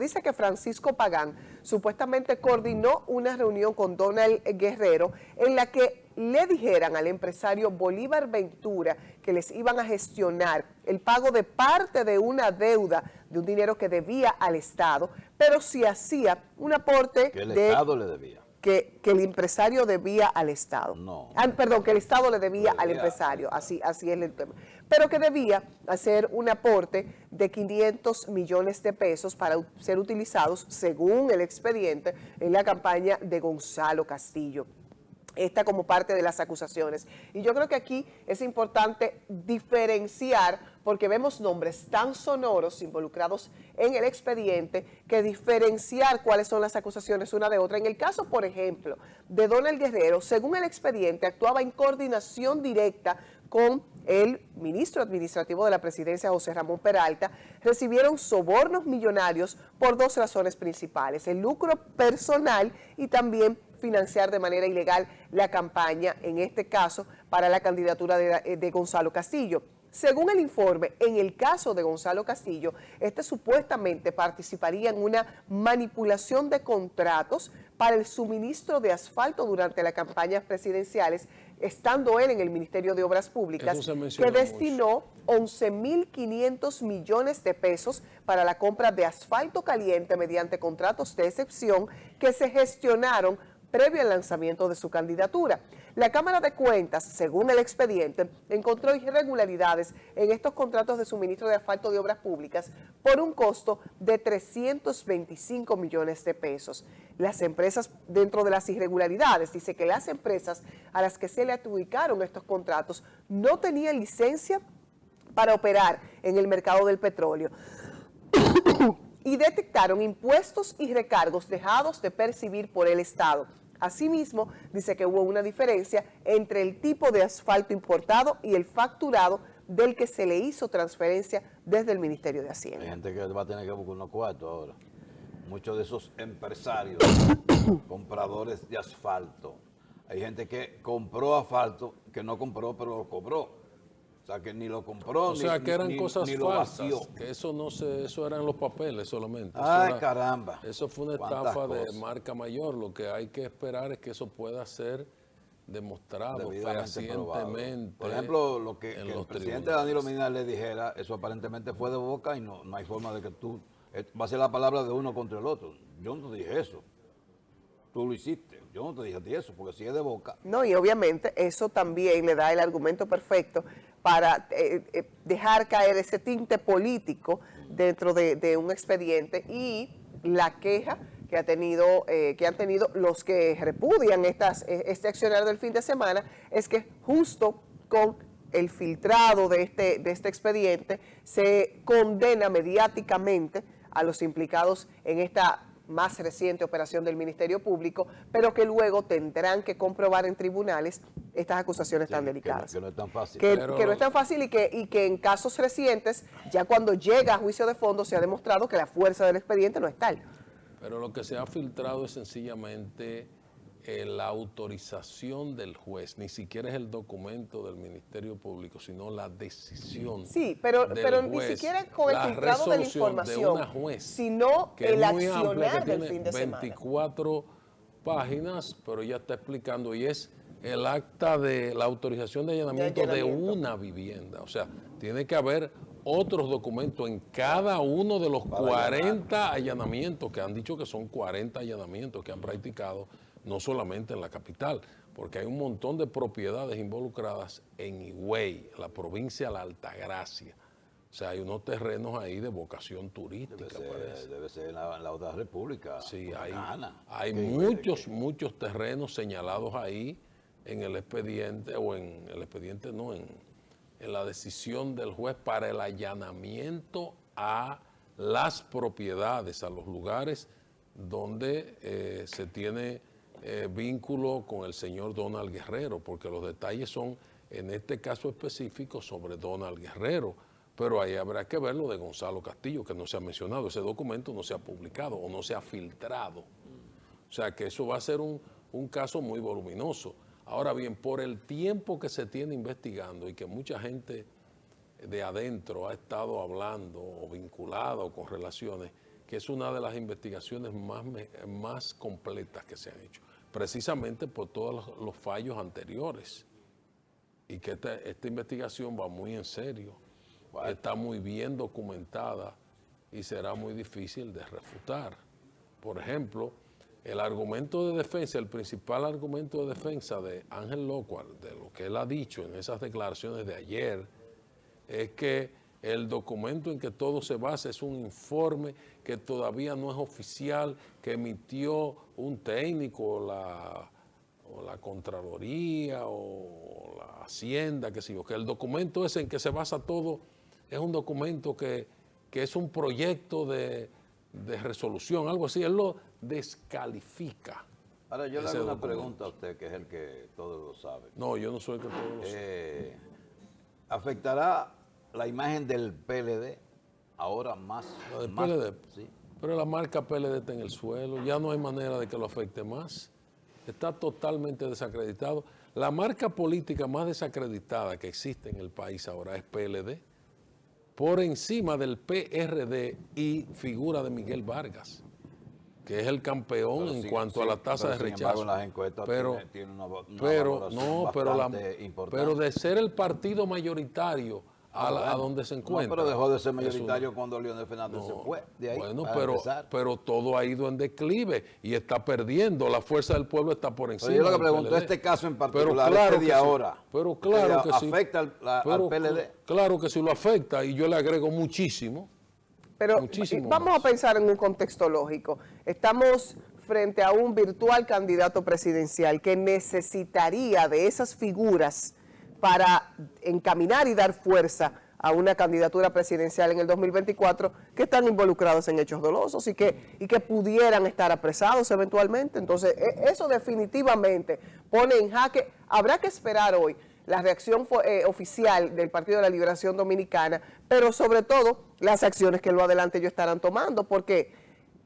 dice que Francisco Pagán supuestamente coordinó una reunión con Donald Guerrero en la que le dijeran al empresario Bolívar Ventura que les iban a gestionar el pago de parte de una deuda de un dinero que debía al Estado, pero si hacía un aporte que el Estado le debía. Que el empresario debía al Estado. No. Perdón, que el Estado le debía al empresario, así es el tema. Pero que debía hacer un aporte de 500 millones de pesos para ser utilizados, según el expediente, en la campaña de Gonzalo Castillo. Esta como parte de las acusaciones. Y yo creo que aquí es importante diferenciar, porque vemos nombres tan sonoros involucrados en el expediente, que diferenciar cuáles son las acusaciones una de otra. En el caso, por ejemplo, de Donald Guerrero, según el expediente, actuaba en coordinación directa con el ministro administrativo de la presidencia, José Ramón Peralta. Recibieron sobornos millonarios por dos razones principales: el lucro personal y también financiar de manera ilegal la campaña, en este caso, para la candidatura de Gonzalo Castillo. Según el informe, en el caso de Gonzalo Castillo, este supuestamente participaría en una manipulación de contratos para el suministro de asfalto durante las campañas presidenciales, estando él en el Ministerio de Obras Públicas, que destinó 11.500 millones de pesos para la compra de asfalto caliente mediante contratos de excepción que se gestionaron previo al lanzamiento de su candidatura. La Cámara de Cuentas, según el expediente, encontró irregularidades en estos contratos de suministro de asfalto de obras públicas por un costo de 325 millones de pesos. Las empresas, dentro de las irregularidades, dice que las empresas a las que se le adjudicaron estos contratos no tenían licencia para operar en el mercado del petróleo y detectaron impuestos y recargos dejados de percibir por el Estado. Asimismo, dice que hubo una diferencia entre el tipo de asfalto importado y el facturado del que se le hizo transferencia desde el Ministerio de Hacienda. Hay gente que va a tener que buscar unos cuartos ahora. Muchos de esos empresarios, compradores de asfalto. Hay gente que compró asfalto, que no compró, pero lo cobró. O sea, que ni lo compró, o sea, que eran cosas ni lo vació. Que eso no se, eso eran los papeles solamente. Ay, eso caramba. Eso fue una estafa de marca mayor. Lo que hay que esperar es que eso pueda ser demostrado fehacientemente. Por ejemplo, lo que el presidente Danilo Medina le dijera, eso aparentemente fue de boca y no hay forma de que tú, va a ser la palabra de uno contra el otro. Yo no te dije eso. Tú lo hiciste. Yo no te dije a ti eso, porque si es de boca. No, y obviamente eso también le da el argumento perfecto para dejar caer ese tinte político dentro de un expediente, y la queja que han tenido los que repudian este accionar del fin de semana es que justo con el filtrado de este expediente se condena mediáticamente a los implicados en esta más reciente operación del Ministerio Público, pero que luego tendrán que comprobar en tribunales estas acusaciones tan delicadas. Que no es tan fácil. Que no es tan fácil y que en casos recientes, ya cuando llega a juicio de fondo, se ha demostrado que la fuerza del expediente no es tal. Pero lo que se ha filtrado es sencillamente la autorización del juez, ni siquiera es el documento del Ministerio Público, sino la decisión. Sí, pero ni siquiera con el filtrado de la información, de una juez, sino el accionar del fin de semana. 24 páginas, pero ella está explicando, y es el acta de la autorización de allanamiento de una vivienda. O sea, tiene que haber otros documentos en cada uno de los 40 allanamientos, que han dicho que son 40 allanamientos que han practicado, no solamente en la capital, porque hay un montón de propiedades involucradas en Higüey, la provincia de la Altagracia. O sea, hay unos terrenos ahí de vocación turística, parece. Debe ser en la otra república. Sí, hay muchos terrenos señalados ahí en el expediente, o en el expediente no, en la decisión del juez para el allanamiento a las propiedades, a los lugares donde se tiene vínculo con el señor Donald Guerrero, porque los detalles son, en este caso específico, sobre Donald Guerrero, pero ahí habrá que ver lo de Gonzalo Castillo, que no se ha mencionado. Ese documento no se ha publicado o no se ha filtrado. O sea que eso va a ser un caso muy voluminoso. Ahora bien, por el tiempo que se tiene investigando y que mucha gente de adentro ha estado hablando o vinculado con relaciones, que es una de las investigaciones más completas que se han hecho, precisamente por todos los fallos anteriores. Y que esta investigación va muy en serio, está muy bien documentada y será muy difícil de refutar. Por ejemplo, el argumento de defensa, el principal argumento de defensa de Ángel Lócuar, de lo que él ha dicho en esas declaraciones de ayer, es que el documento en que todo se basa es un informe que todavía no es oficial, que emitió un técnico o la Contraloría o la Hacienda, qué sé yo, que el documento ese en que se basa todo es un documento que es un proyecto de resolución, algo así, él lo descalifica. Ahora yo le hago una pregunta a usted, que es el que todo lo sabe. No, yo no soy el que todo lo sabe. ¿Afectará la imagen del PLD ahora más? La del más, PLD, sí. Pero la marca PLD está en el suelo, ya no hay manera de que lo afecte más. Está totalmente desacreditado. La marca política más desacreditada que existe en el país ahora es PLD, por encima del PRD y figura de Miguel Vargas, que es el campeón en cuanto a la tasa de rechazo. Sin embargo, las encuestas tiene una pero de ser el partido mayoritario a donde se encuentra. No, pero dejó de ser mayoritario cuando Leonel Fernández se fue de ahí. Bueno, pero todo ha ido en declive y está perdiendo. La fuerza del pueblo está por encima. Pero yo lo que pregunto, este caso en particular, de ahora, pero claro que sí. ¿Afecta al PLD? Claro que sí lo afecta y yo le agrego muchísimo. Pero vamos a pensar en un contexto lógico. Estamos frente a un virtual candidato presidencial que necesitaría de esas figuras para encaminar y dar fuerza a una candidatura presidencial en el 2024 que están involucrados en hechos dolosos y que pudieran estar apresados eventualmente. Entonces, eso definitivamente pone en jaque. Habrá que esperar hoy la reacción oficial del Partido de la Liberación Dominicana, pero sobre todo las acciones que lo adelante ellos estarán tomando, porque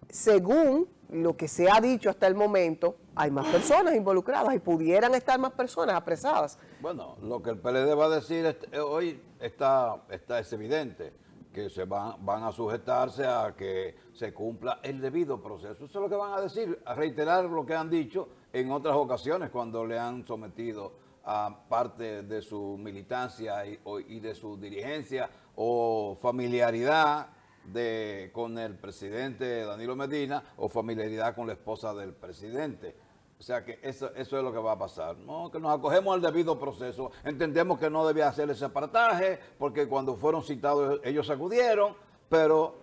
según lo que se ha dicho hasta el momento, hay más personas involucradas y pudieran estar más personas apresadas. Bueno, lo que el PLD va a decir hoy es evidente, que van a sujetarse a que se cumpla el debido proceso. Eso es lo que van a decir, a reiterar lo que han dicho en otras ocasiones cuando le han sometido a parte de su militancia y de su dirigencia o familiaridad con el presidente Danilo Medina o familiaridad con la esposa del presidente. O sea que eso es lo que va a pasar, ¿no? Que nos acogemos al debido proceso. Entendemos que no debía hacer ese aparataje porque cuando fueron citados ellos acudieron, pero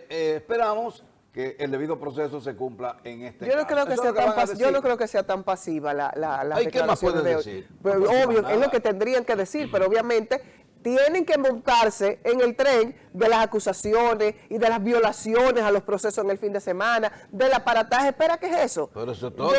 esperamos que el debido proceso se cumpla en este caso. Yo no creo que sea tan pasiva la ¿Qué más pueden decir? Pues, obvio, es lo que tendrían que decir, pero obviamente tienen que montarse en el tren de las acusaciones y de las violaciones a los procesos en el fin de semana, del aparataje. Espera, ¿qué es eso? Pero eso es todo.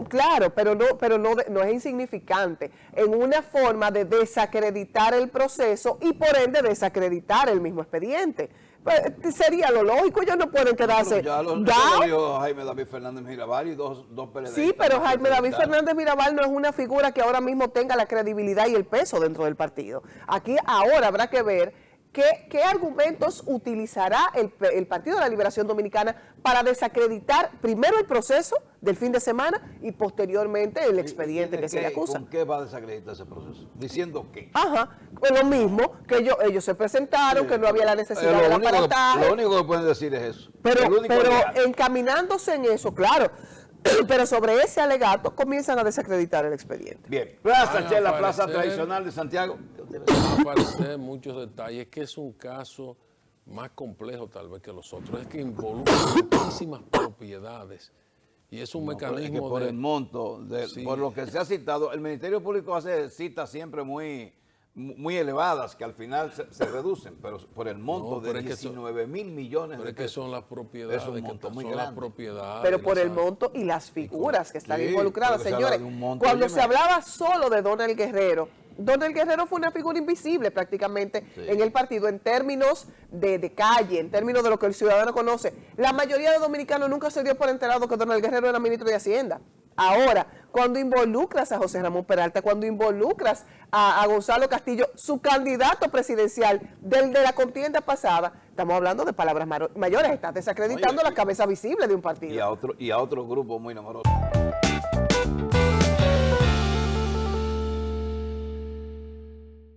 Claro, pero no es insignificante. En una forma de desacreditar el proceso y por ende desacreditar el mismo expediente. Pues, sería lo lógico, ellos no pueden quedarse. Ya lo dijo Jaime David Fernández Mirabal y dos PLD. Sí, pero Jaime David Fernández Mirabal no es una figura que ahora mismo tenga la credibilidad y el peso dentro del partido. Aquí ahora habrá que ver qué argumentos utilizará el Partido de la Liberación Dominicana para desacreditar primero el proceso del fin de semana y posteriormente el expediente que se le acusa. ¿Con qué va a desacreditar ese proceso? ¿Diciendo qué? Ajá, pues lo mismo, que ellos se presentaron, que no había la necesidad del aparataje. Lo único que pueden decir es eso. Pero encaminándose en eso, claro, pero sobre ese alegato comienzan a desacreditar el expediente. Bien, Plaza Chela, plaza tradicional de Santiago. Van a aparecer muchos detalles, que es un caso más complejo tal vez que los otros, es que involucra muchísimas propiedades y es un mecanismo es que por el monto, por lo que se ha citado, el Ministerio Público hace citas siempre muy elevadas que al final se reducen, pero por el monto de 19 mil millones de pesos. Pero es que son las propiedades, es un monto muy grande. Pero por el monto y las figuras que están involucradas, señores. Cuando se hablaba solo de Donald Guerrero fue una figura invisible prácticamente en el partido en términos de calle, en términos de lo que el ciudadano conoce. La mayoría de dominicanos nunca se dio por enterado que Donald Guerrero era ministro de Hacienda. Ahora, cuando involucras a José Ramón Peralta, cuando involucras a Gonzalo Castillo, su candidato presidencial de la contienda pasada, estamos hablando de palabras mayores, estás desacreditando la cabeza visible de un partido. Y a otro grupo muy numeroso.